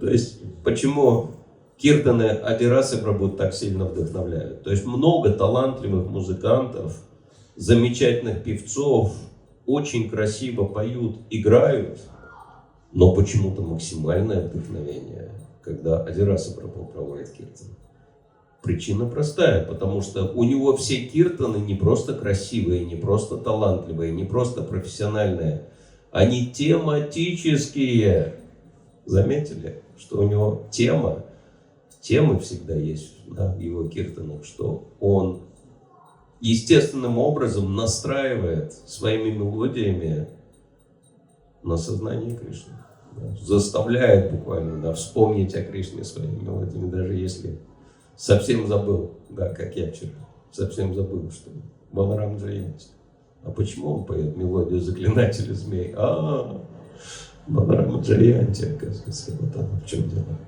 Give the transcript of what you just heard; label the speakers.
Speaker 1: То есть, почему киртаны Адирасы Прабху так сильно вдохновляют? То есть, много талантливых музыкантов, замечательных певцов, очень красиво поют, играют, но почему-то максимальное вдохновение, когда Адираса Прабху проводит киртан. Причина простая, потому что у него все киртаны не просто красивые, не просто талантливые, не просто профессиональные, они тематические. Заметили, что у него темы всегда есть, да, в его киртанах, что он естественным образом настраивает своими мелодиями на сознание Кришны. Да, заставляет буквально, да, вспомнить о Кришне своими мелодиями, даже если совсем забыл, да, как я вчера, совсем забыл, что Баларам Джаянти. А почему он поет мелодию «Заклинателя змей»? Баларама Джаянти, оказывается, вот оно в чем дело.